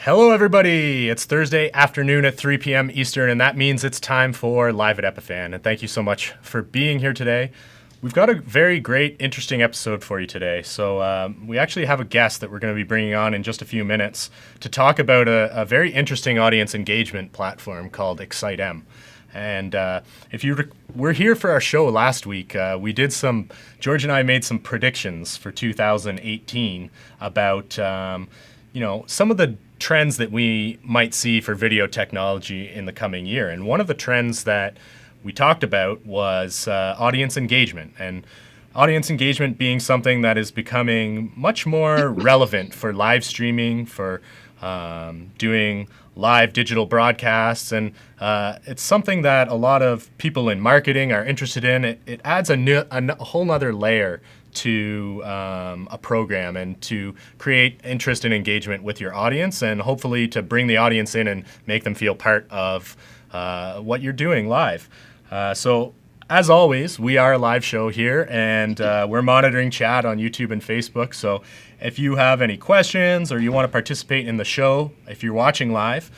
Hello, everybody. It's Thursday afternoon at 3 p.m. Eastern, and that means it's time for Live at Epiphan. And thank you so much for being here today. We've got a very great, interesting episode for you today. So we actually have a guest that we're going to be bringing on in just a few minutes to talk about a very interesting audience engagement platform called ExciteM. And if you were here for our show last week, George and I made some predictions for 2018 about, some of the trends that we might see for video technology in the coming year. And one of the trends that we talked about was audience engagement, and audience engagement being something that is becoming much more relevant for live streaming, for doing live digital broadcasts, and it's something that a lot of people in marketing are interested in. It adds a whole nother layer to a program and to create interest and engagement with your audience, and hopefully to bring the audience in and make them feel part of what you're doing live. So as always, we are a live show here, and we're monitoring chat on YouTube and Facebook. So if you have any questions or you want to participate in the show, if you're watching live,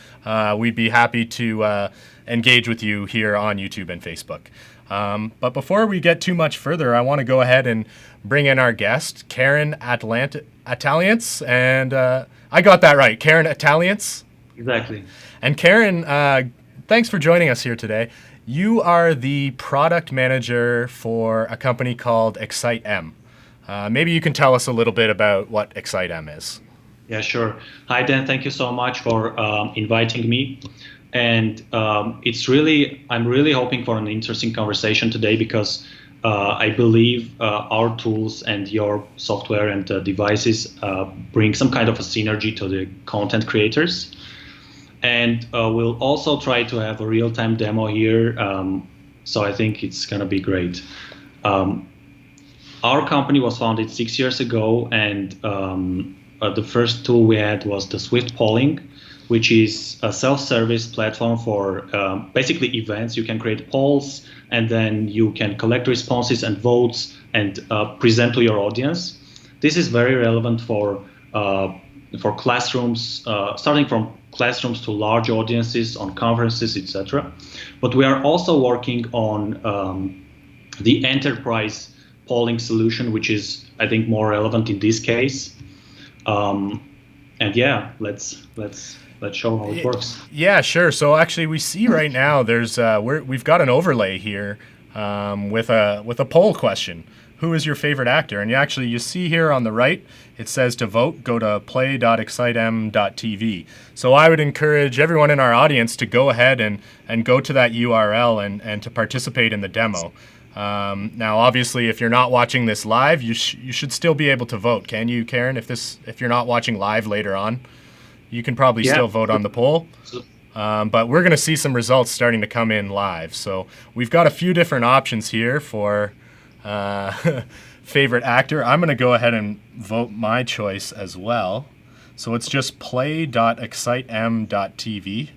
we'd be happy to engage with you here on YouTube and Facebook. But before we get too much further, I want to go ahead and bring in our guest, Karen Atalyants. And I got that right, Karen Atalyants? Exactly. And Karen, thanks for joining us here today. You are the product manager for a company called ExciteM. Maybe you can tell us a little bit about what ExciteM is. Yeah, sure. Hi, Dan. Thank you so much for inviting me. And I'm really hoping for an interesting conversation today because I believe our tools and your software and devices bring some kind of a synergy to the content creators. And we'll also try to have a real-time demo here. So I think it's going to be great. Our company was founded 6 years ago, and the first tool we had was the Swift Polling, which is a self-service platform for basically events. You can create polls, and then you can collect responses and votes and present to your audience. This is very relevant for classrooms, starting from classrooms to large audiences on conferences, etc. But we are also working on the enterprise polling solution, which is, I think, more relevant in this case. And yeah, let's show how it works. Yeah, sure. So actually, we see right now we've got an overlay here with a poll question. Who is your favorite actor? And you see here on the right, it says to vote, go to play.excitem.tv. So I would encourage everyone in our audience to go ahead and go to that URL and to participate in the demo. Now, obviously, if you're not watching this live, you should still be able to vote. Can you, Karen? If you're not watching live later on, you can probably still vote on the poll. But we're going to see some results starting to come in live. So we've got a few different options here for favorite actor. I'm going to go ahead and vote my choice as well. So it's just play.excitem.tv.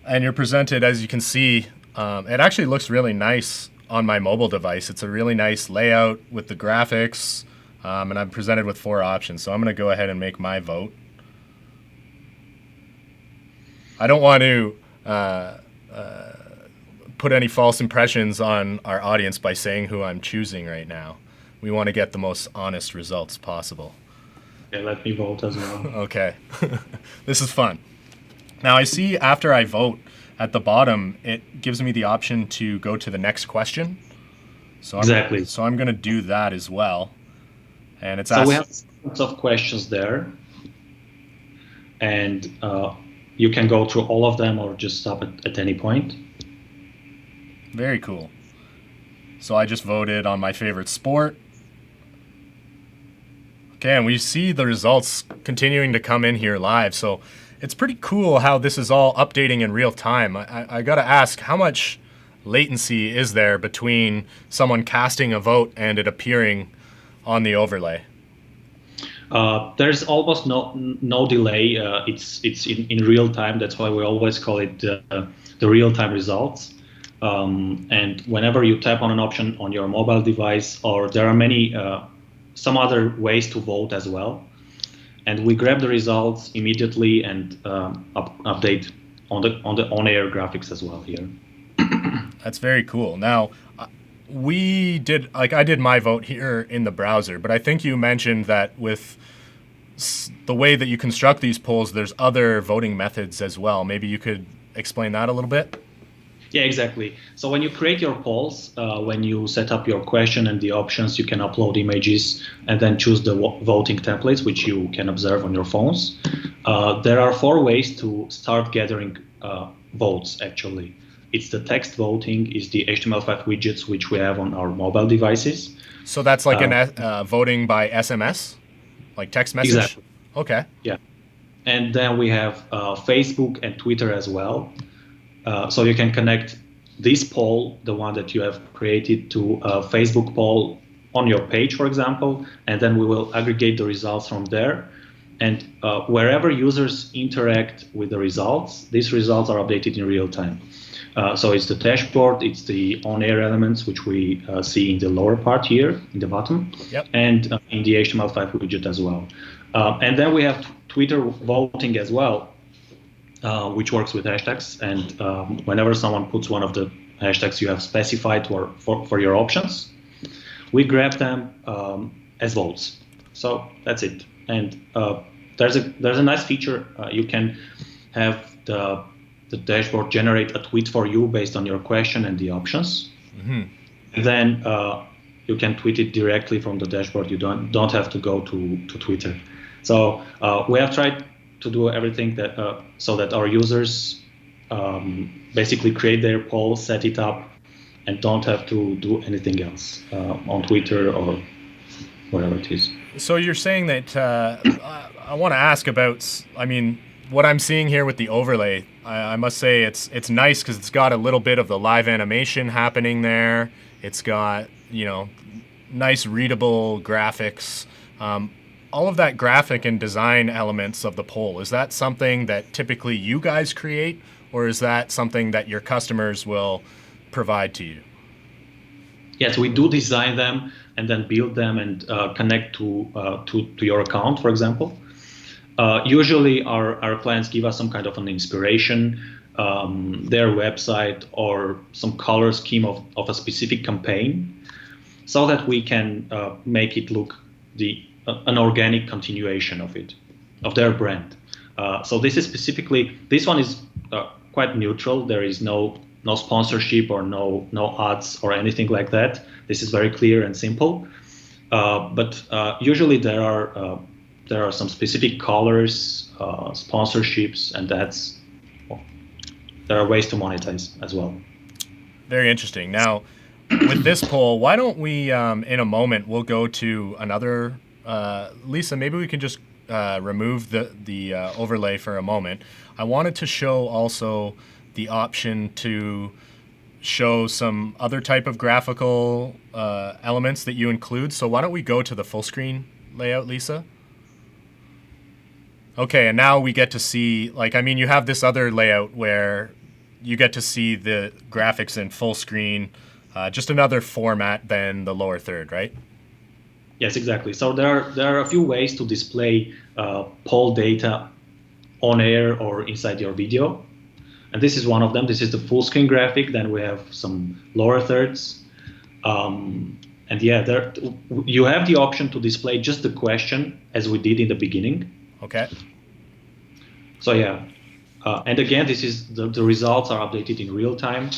And you're presented, as you can see, it actually looks really nice on my mobile device. It's a really nice layout with the graphics, and I'm presented with 4 options. So I'm going to go ahead and make my vote. I don't want to put any false impressions on our audience by saying who I'm choosing right now. We want to get the most honest results possible. Yeah, let me vote as well. Okay. This is fun. Now I see after I vote at the bottom, it gives me the option to go to the next question. So exactly. I'm going to do that as well. And it's we have lots of questions there. And you can go through all of them or just stop at any point. Very cool. So I just voted on my favorite sport. Okay, and we see the results continuing to come in here live. So it's pretty cool how this is all updating in real time. I got to ask, how much latency is there between someone casting a vote and it appearing on the overlay? There's almost no delay. It's in real time. That's why we always call it the real-time results. And whenever you tap on an option on your mobile device, or there are some other ways to vote as well. and we grab the results immediately and update on the on-air graphics as well here. That's very cool. Now, I did my vote here in the browser, but I think you mentioned that with the way that you construct these polls, there's other voting methods as well. Maybe you could explain that a little bit? Yeah, exactly. So when you create your polls, when you set up your question and the options, you can upload images and then choose the voting templates, which you can observe on your phones. There are 4 ways to start gathering votes, actually. It's the text voting, it's the HTML5 widgets, which we have on our mobile devices. So that's like voting by SMS? Like text message? Exactly. Okay. Yeah. And then we have Facebook and Twitter as well. So you can connect this poll, the one that you have created, to a Facebook poll on your page, for example, and then we will aggregate the results from there. And wherever users interact with the results, these results are updated in real time. So it's the dashboard, it's the on-air elements, which we see in the lower part here, in the bottom, yep. And in the HTML5 widget as well. And then we have Twitter voting as well, which works with hashtags. And whenever someone puts one of the hashtags you have specified for your options, we grab them as votes. So that's it. And there's a nice feature. You can have the dashboard generate a tweet for you based on your question and the options. Mm-hmm. And then you can tweet it directly from the dashboard. You don't have to go to Twitter. So we have tried to do everything that so that our users basically create their poll, set it up, and don't have to do anything else on Twitter or whatever it is. So you're saying that I want to ask about, I mean, what I'm seeing here with the overlay, I must say it's nice because it's got a little bit of the live animation happening there. It's got, nice readable graphics. All of that graphic and design elements of the poll, is that something that typically you guys create, or is that something that your customers will provide to you? Yes, we do design them and then build them and connect to your account, for example. Usually our clients give us some kind of an inspiration, their website or some color scheme of a specific campaign, so that we can make it look an organic continuation of their brand. So this one is quite neutral. There is no sponsorship or no ads or anything like that. This is very clear and simple. But usually there are some specific colors, sponsorships, and there are ways to monetize as well. Very interesting. Now, with this poll, why don't we, in a moment, we'll go to another. Lisa, maybe we can just remove the overlay for a moment. I wanted to show also the option to show some other type of graphical elements that you include. So why don't we go to the full screen layout, Lisa? Okay, and now we get to see, you have this other layout where you get to see the graphics in full screen, just another format than the lower third, right? Yes, exactly. So there are a few ways to display poll data on air or inside your video. And this is one of them. This is the full screen graphic. Then we have some lower thirds. And yeah, you have the option to display just the question as we did in the beginning. Okay. So yeah. And again, this is the results are updated in real time.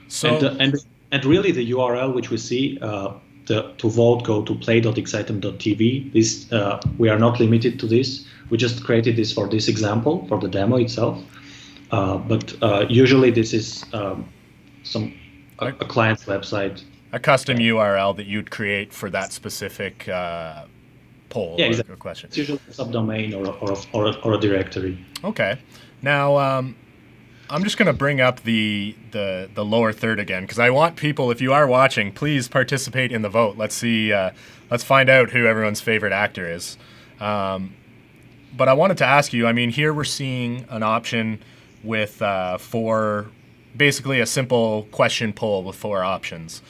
So and really the URL which we see to vote, go to play.excitem.tv. This we are not limited to this. We just created this for this example, for the demo itself. But usually this is a client's website. A custom URL that you'd create for that specific poll or exactly. Question. It's usually a subdomain or a directory. Okay. Now, I'm just going to bring up the lower third again, because I want people, if you are watching, please participate in the vote. Let's see. Let's find out who everyone's favorite actor is. But I wanted to ask you, here we're seeing an option with basically a simple question poll with 4 options.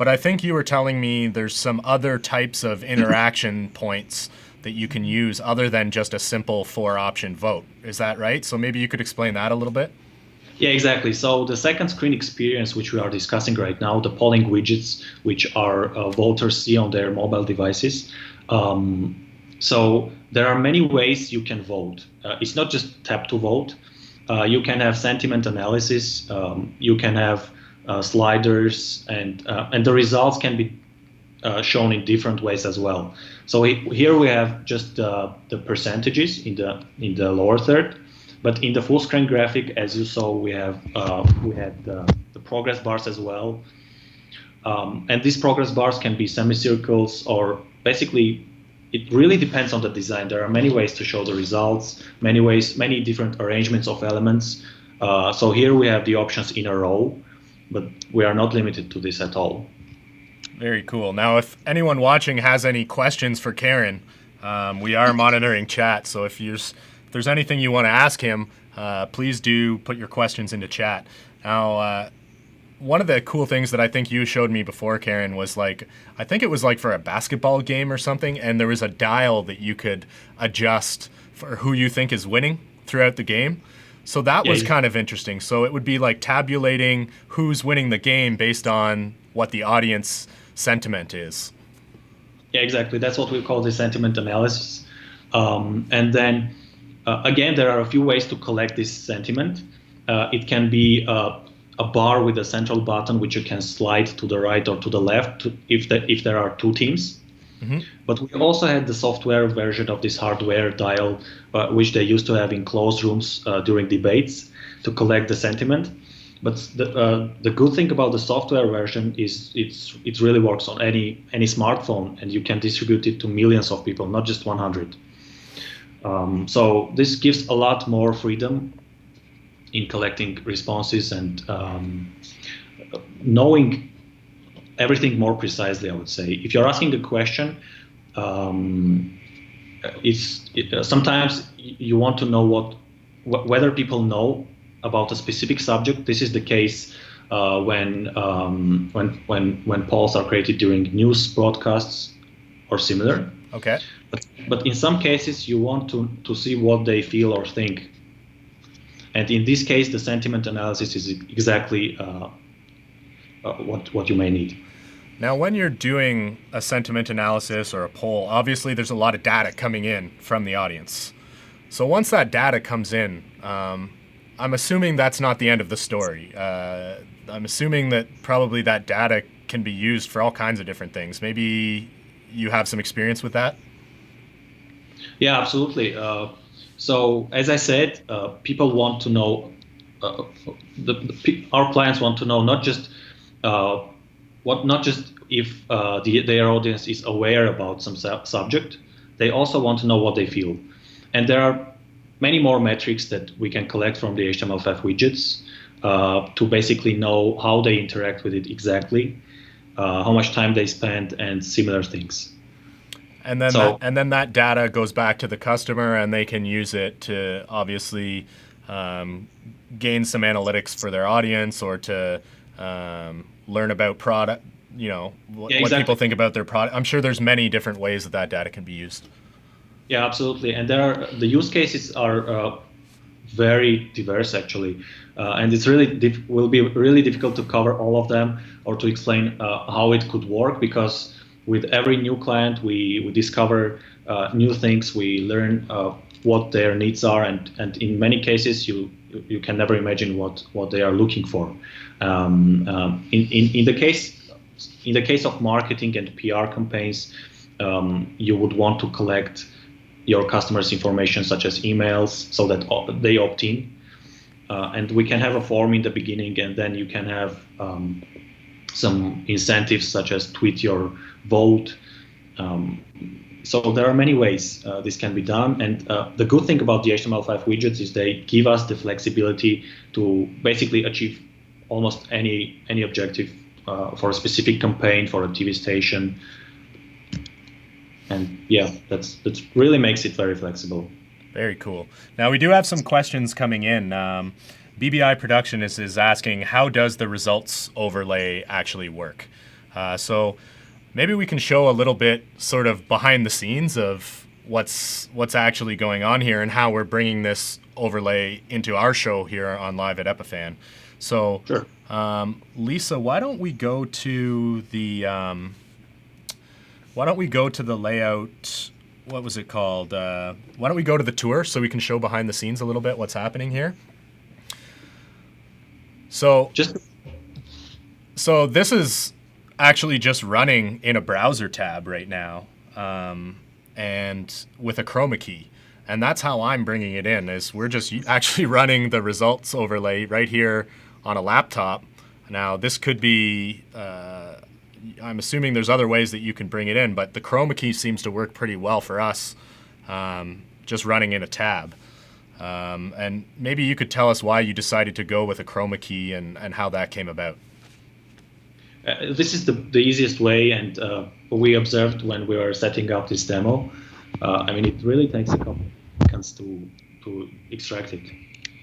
But I think you were telling me there's some other types of interaction points that you can use other than just a simple 4-option vote. Is that right? So maybe you could explain that a little bit? Yeah, exactly. So the second screen experience, which we are discussing right now, the polling widgets, which our voters see on their mobile devices. So there are many ways you can vote. It's not just tap to vote. You can have sentiment analysis. You can have sliders, and the results can be shown in different ways as well. So here we have just the percentages in the lower third. But in the full screen graphic, as you saw, we had the progress bars as well. And these progress bars can be semicircles, or basically, it really depends on the design. There are many ways to show the results, many different arrangements of elements. So here we have the options in a row, but we are not limited to this at all. Very cool. Now, if anyone watching has any questions for Karen, we are monitoring chat. So if there's anything you want to ask him, please do put your questions into chat. Now, one of the cool things that I think you showed me before, Karen, was I think it was for a basketball game or something, and there was a dial that you could adjust for who you think is winning throughout the game. So that was kind of interesting. So it would be tabulating who's winning the game based on what the audience sentiment is. Yeah, exactly. That's what we call the sentiment analysis. And then again, there are a few ways to collect this sentiment. It can be a bar with a central button, which you can slide to the right or to the left if there are two teams. Mm-hmm. But we also had the software version of this hardware dial, which they used to have in closed rooms during debates to collect the sentiment. But the good thing about the software version is it really works on any smartphone, and you can distribute it to millions of people, not just 100. So this gives a lot more freedom in collecting responses and knowing everything more precisely, I would say. If you're asking a question, sometimes you want to know whether people know about a specific subject. This is the case when polls are created during news broadcasts or similar. Okay. But in some cases, you want to see what they feel or think. And in this case, the sentiment analysis is exactly what you may need. Now, when you're doing a sentiment analysis or a poll, obviously there's a lot of data coming in from the audience. So once that data comes in, I'm assuming that's not the end of the story. I'm assuming that probably that data can be used for all kinds of different things. Maybe you have some experience with that? Yeah, absolutely. So as I said, people want to know, our clients want to know not just if their audience is aware about some subject. They also want to know what they feel. And there are many more metrics that we can collect from the HTML5 widgets to basically know how they interact with it exactly, how much time they spend, and similar things. And then that data goes back to the customer, and they can use it to obviously gain some analytics for their audience, or to learn about product. What people think about their product. I'm sure there's many different ways that data can be used. Yeah, absolutely. And the use cases are very diverse, actually, and it's will be really difficult to cover all of them or to explain how it could work, because with every new client we discover new things. We learn what their needs are, and in many cases you can never imagine what they are looking for. In the case of marketing and PR campaigns, you would want to collect your customers' information, such as emails, so that they opt in. And we can have a form in the beginning, and then you can have some incentives, such as tweet your vote. So there are many ways this can be done. And the good thing about the HTML5 widgets is they give us the flexibility to basically achieve almost any objective for a specific campaign, for a TV station. And yeah, that really makes it very flexible. Very cool. Now we do have some questions coming in. BBI Production is asking, how does the results overlay actually work? So maybe we can show a little bit sort of behind the scenes of what's actually going on here and how we're bringing this overlay into our show here on Live at Epiphan. So, Sure. Lisa, why don't we go to the layout? What was it called? Why don't we go to the tour so we can show behind the scenes a little bit what's happening here? So this is actually just running in a browser tab right now, and with a chroma key. And that's how I'm bringing it in, is we're just actually running the results overlay right here on a laptop. Now, this could be, I'm assuming there's other ways that you can bring it in, but the chroma key seems to work pretty well for us, just running in a tab. And maybe you could tell us why you decided to go with a chroma key and how that came about. This is the easiest way, and we observed when we were setting up this demo. I mean, it really takes a couple of seconds to extract it.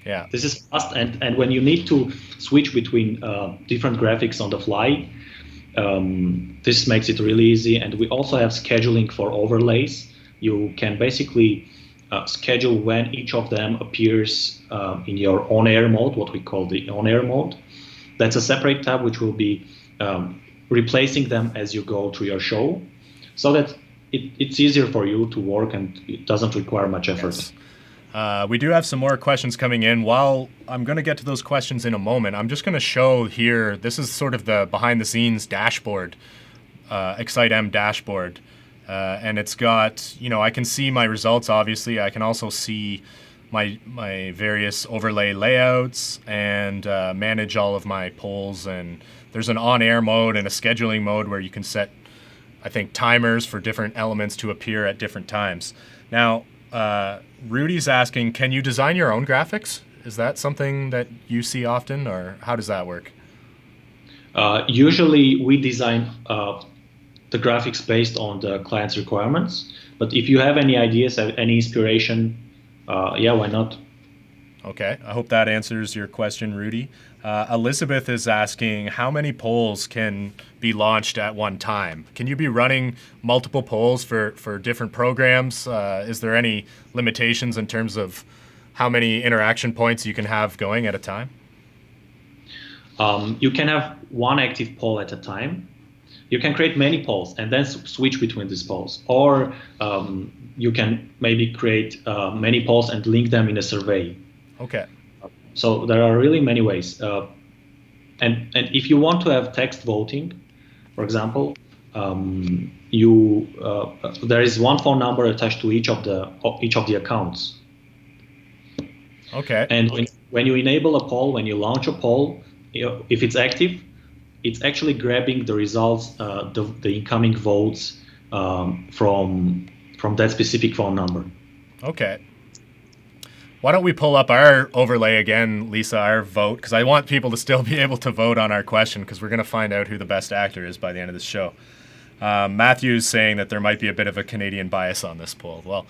Yeah. This is fast, and when you need to switch between different graphics on the fly, this makes it really easy. And we also have scheduling for overlays. You can basically schedule when each of them appears in your on-air mode, what we call the on-air mode. That's a separate tab which will be replacing them as you go through your show, so that it's easier for you to work and it doesn't require much effort. Yes. We do have some more questions coming in. While I'm going to get to those questions in a moment, I'm just going to show here, this is sort of the behind the scenes dashboard, ExciteM dashboard. And it's got, I can see my results, obviously. I can also see my various overlay layouts and manage all of my polls. And there's an on-air mode and a scheduling mode where you can set, I think, timers for different elements to appear at different times. Now, Rudy's asking, can you design your own graphics? Is that something that you see often, or how does that work? Usually we design the graphics based on the client's requirements. But if you have any ideas, any inspiration, yeah, why not? Okay, I hope that answers your question, Rudy. Elizabeth is asking, how many polls can be launched at one time? Can you be running multiple polls for different programs? Is there any limitations in terms of how many interaction points you can have going at a time? You can have one active poll at a time. You can create many polls and then switch between these polls. Or you can maybe create many polls and link them in a survey. Okay. So there are really many ways. And if you want to have text voting, for example, there is one phone number attached to each of the accounts. Okay. And when you enable a poll, when you launch a poll, if it's active, it's actually grabbing the results, the incoming votes from that specific phone number. Okay. Why don't we pull up our overlay again, Lisa, our vote, because I want people to still be able to vote on our question, because we're going to find out who the best actor is by the end of the show. Matthew's saying that there might be a bit of a Canadian bias on this poll. Well,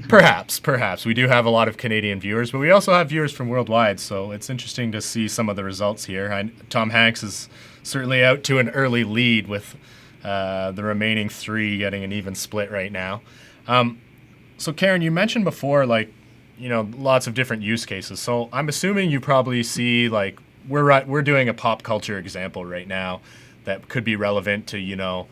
perhaps. We do have a lot of Canadian viewers, but we also have viewers from worldwide, so it's interesting to see some of the results here. Tom Hanks is certainly out to an early lead with the remaining three getting an even split right now. So Karen, you mentioned before, lots of different use cases. So I'm assuming you probably see, we're doing a pop culture example right now that could be relevant to,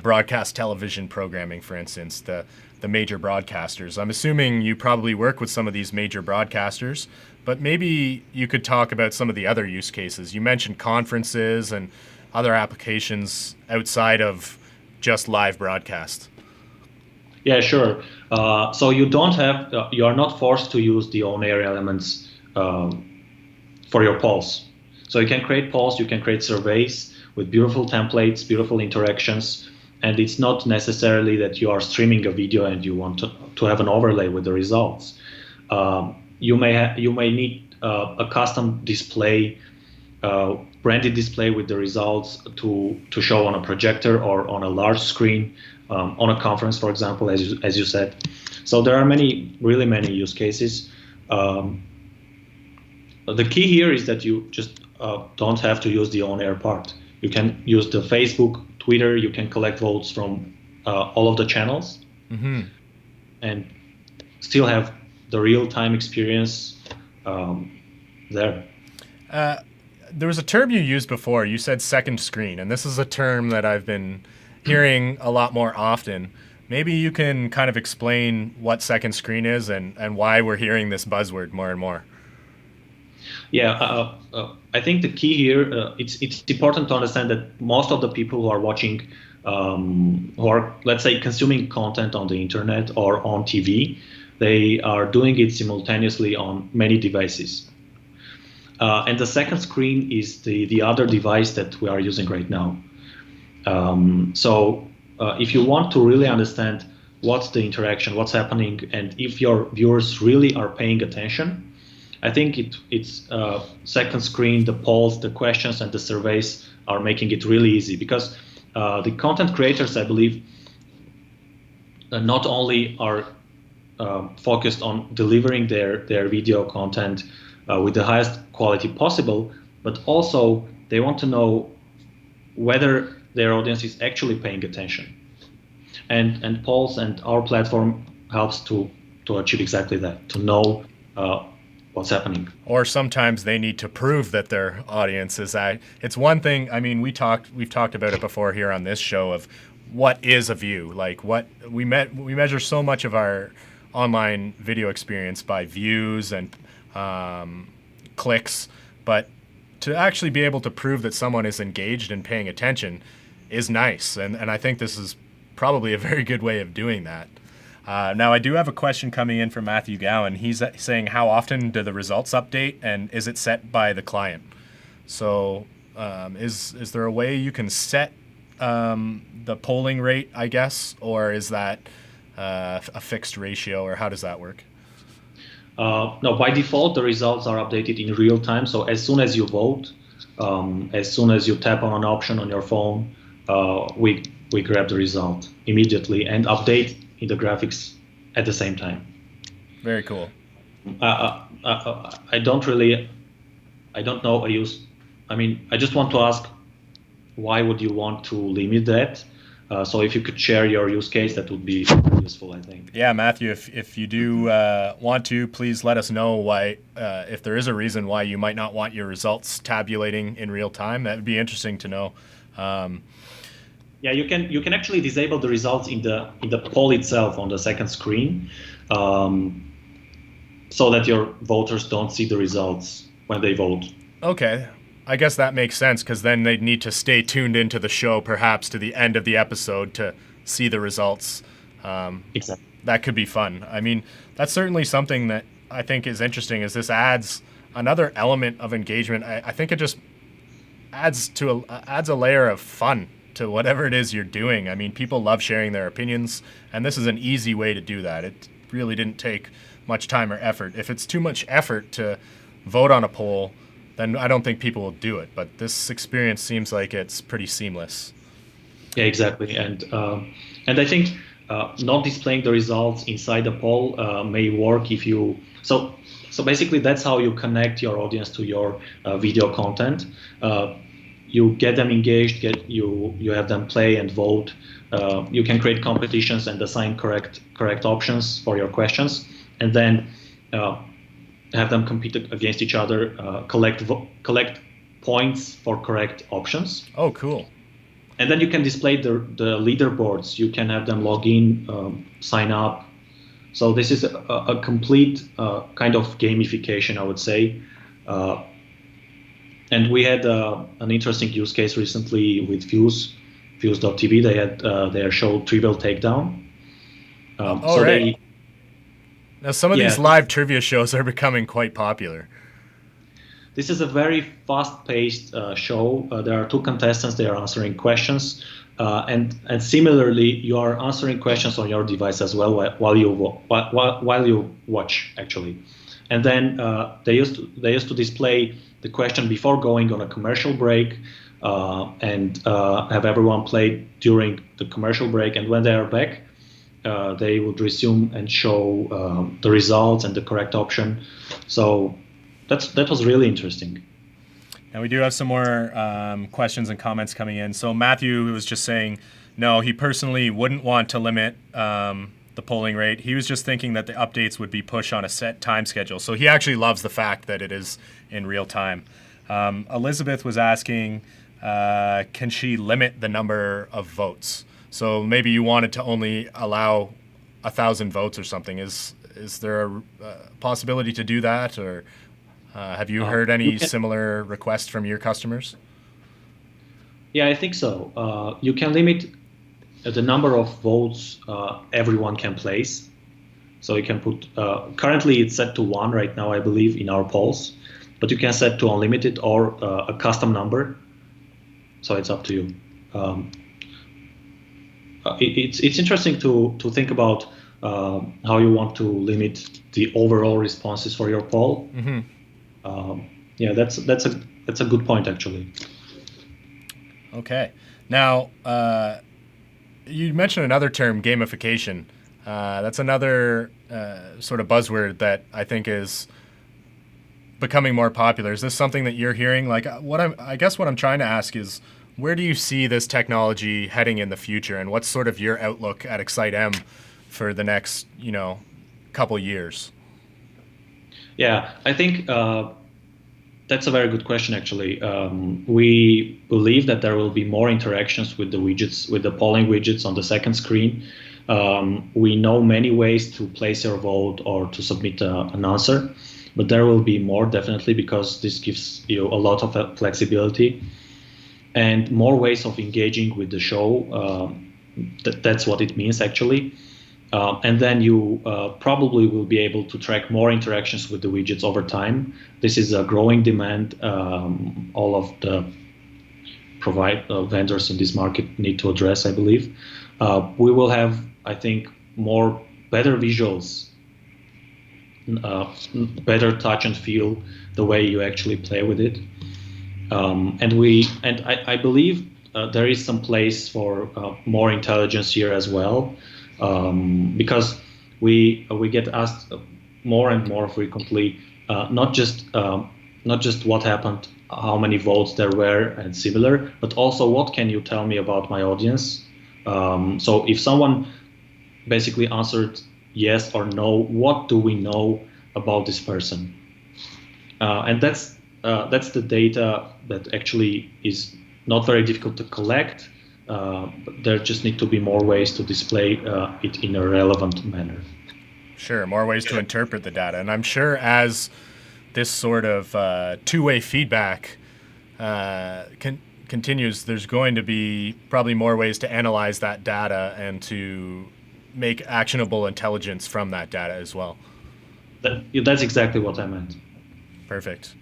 broadcast television programming, for instance, the major broadcasters. I'm assuming you probably work with some of these major broadcasters, but maybe you could talk about some of the other use cases. You mentioned conferences and other applications outside of just live broadcast. Yeah, sure. So you are not forced to use the on-air elements for your polls. So you can create polls, you can create surveys with beautiful templates, beautiful interactions, and it's not necessarily that you are streaming a video and you want to have an overlay with the results. You may need a custom display, branded display with the results to show on a projector or on a large screen. On a conference, for example, as you said. So there are really many use cases. The key here is that you just don't have to use the on-air part. You can use the Facebook, Twitter. You can collect votes from all of the channels, and still have the real-time experience there. There was a term you used before. You said second screen, and this is a term that I've been hearing a lot more often. Maybe you can kind of explain what second screen is and why we're hearing this buzzword more and more. Yeah, I think the key here, it's important to understand that most of the people who are watching, who are, let's say, consuming content on the internet or on TV, they are doing it simultaneously on many devices. And the second screen is the other device that we are using right now. So if you want to really understand what's the interaction, what's happening, and if your viewers really are paying attention, I think it's second screen, the polls, the questions, and the surveys are making it really easy, because the content creators, I believe, not only are focused on delivering their video content with the highest quality possible, but also they want to know whether their audience is actually paying attention. And polls and our platform helps to achieve exactly that, to know what's happening. Or sometimes they need to prove that their audience is it's one thing. I mean, we've talked about it before here on this show of what is a view. Like what we measure so much of our online video experience by views and clicks, but to actually be able to prove that someone is engaged and paying attention is nice. And I think this is probably a very good way of doing that. Now, I do have a question coming in from Matthew Gowan. He's saying, how often do the results update, and is it set by the client? So is there a way you can set the polling rate, I guess, or is that a fixed ratio, or how does that work? No, by default, the results are updated in real time. So as soon as you vote, as soon as you tap on an option on your phone, we grab the result immediately and update in the graphics at the same time. Very cool. I don't know a use. I mean, I just want to ask, why would you want to limit that? So if you could share your use case, that would be useful, I think. Yeah, Matthew, if you do want to, please let us know why, if there is a reason why you might not want your results tabulating in real time. That would be interesting to know. Yeah, you can actually disable the results in the poll itself on the second screen, so that your voters don't see the results when they vote. Okay. I guess that makes sense, because then they'd need to stay tuned into the show, perhaps to the end of the episode, to see the results. Exactly. That could be fun. I mean, that's certainly something that I think is interesting, is this adds another element of engagement. I think it just adds a layer of fun to whatever it is you're doing. I mean, people love sharing their opinions, and this is an easy way to do that. It really didn't take much time or effort. If it's too much effort to vote on a poll, then I don't think people will do it. But this experience seems like it's pretty seamless. Yeah, exactly. And I think not displaying the results inside the poll may work if you so basically that's how you connect your audience to your video content. You get them engaged, you have them play and vote. You can create competitions and assign correct options for your questions, and then have them compete against each other, collect points for correct options. Oh, cool. And then you can display the leaderboards. You can have them log in, sign up. So this is a complete kind of gamification, I would say. And we had an interesting use case recently with Views.tv. They had their show Trivial Takedown. Right. Now, some of these live trivia shows are becoming quite popular. This is a very fast-paced show. There are two contestants. They are answering questions, and similarly, you are answering questions on your device as well while you watch, actually. And then they used to display the question before going on a commercial break, and have everyone play during the commercial break. And when they are back, they would resume and show the results and the correct option. So that was really interesting. And we do have some more questions and comments coming in. So Matthew was just saying, no, he personally wouldn't want to limit the polling rate. He was just thinking that the updates would be pushed on a set time schedule. So he actually loves the fact that it is in real time. Elizabeth was asking, can she limit the number of votes? So maybe you wanted to only allow 1,000 votes or something. Is there a possibility to do that, or have you heard any similar requests from your customers? Yeah, I think so. You can limit the number of votes everyone can place. So you can put, currently it's set to 1 right now, I believe, in our polls, but you can set to unlimited or a custom number. So it's up to you. It's interesting to think about how you want to limit the overall responses for your poll. Mm-hmm. Yeah, that's a good point, actually. Okay. Now, you mentioned another term, gamification. That's another sort of buzzword that I think is becoming more popular. Is this something that you're hearing? Like, I guess what I'm trying to ask is, where do you see this technology heading in the future, and what's sort of your outlook at ExciteM for the next, couple years? Yeah, I think that's a very good question, actually. We believe that there will be more interactions with the widgets, with the polling widgets on the second screen. We know many ways to place your vote or to submit an answer, but there will be more, definitely, because this gives you a lot of flexibility and more ways of engaging with the show. That's what it means, actually. And then you probably will be able to track more interactions with the widgets over time. This is a growing demand. All of the vendors in this market need to address, I believe. We will have, I think, better visuals, better touch and feel the way you actually play with it. And I believe there is some place for more intelligence here as well. Because we get asked more and more frequently, not just what happened, how many votes there were and similar, but also what can you tell me about my audience? So if someone basically answered yes or no, what do we know about this person? And that's the data that actually is not very difficult to collect. But there just need to be more ways to display it in a relevant manner. Sure, more ways to interpret the data. And I'm sure as this sort of two-way feedback continues, there's going to be probably more ways to analyze that data and to make actionable intelligence from that data as well. That's exactly what I meant. Perfect.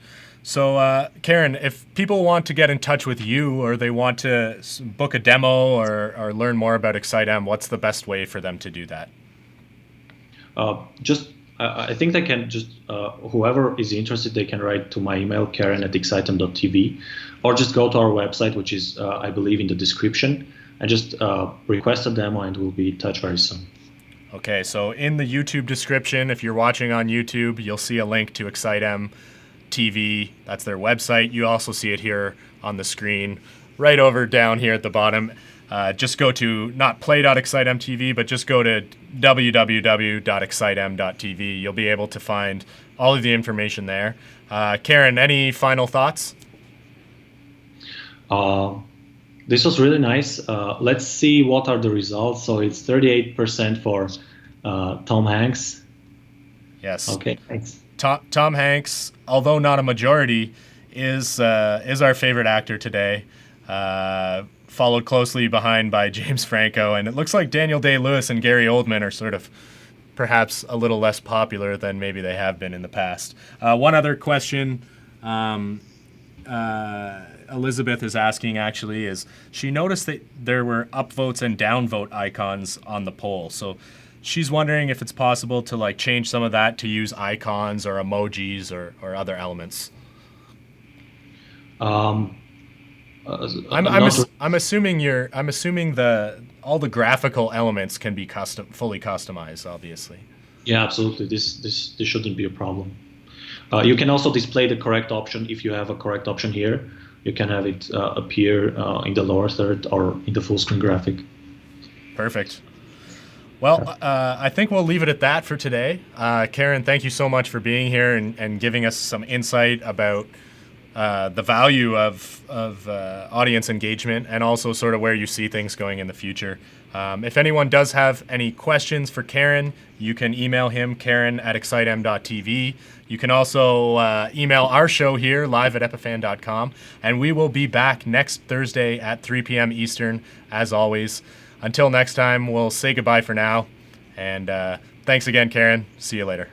So, Karen, if people want to get in touch with you or they want to book a demo or learn more about ExciteM, what's the best way for them to do that? I think they can just, whoever is interested, they can write to my email, karen@excitem.tv, or just go to our website, which is, I believe, in the description, and just request a demo, and we'll be in touch very soon. Okay, so in the YouTube description, if you're watching on YouTube, you'll see a link to ExciteM TV. That's their website. You also see it here on the screen, right over down here at the bottom. Just go to not play.excitem TV, but just go to www.excitem.tv. You'll be able to find all of the information there. Karen, any final thoughts? This was really nice. Let's see what are the results. So it's 38% for Tom Hanks. Yes. Okay, thanks. Tom Hanks, although not a majority, is our favorite actor today. Followed closely behind by James Franco, and it looks like Daniel Day-Lewis and Gary Oldman are sort of perhaps a little less popular than maybe they have been in the past. One other question Elizabeth is asking actually is, she noticed that there were upvotes and downvote icons on the poll. So she's wondering if it's possible to change some of that to use icons or emojis or other elements. I'm assuming all the graphical elements can be fully customized, obviously. Yeah, absolutely. This shouldn't be a problem. You can also display the correct option if you have a correct option here. You can have it appear in the lower third or in the full screen graphic. Perfect. Well, I think we'll leave it at that for today. Karen, thank you so much for being here and giving us some insight about the value of audience engagement and also sort of where you see things going in the future. If anyone does have any questions for Karen, you can email him, karen@excitem.tv. You can also email our show here, live@epiphan.com. And we will be back next Thursday at 3 p.m. Eastern, as always. Until next time, we'll say goodbye for now. And thanks again, Karen. See you later.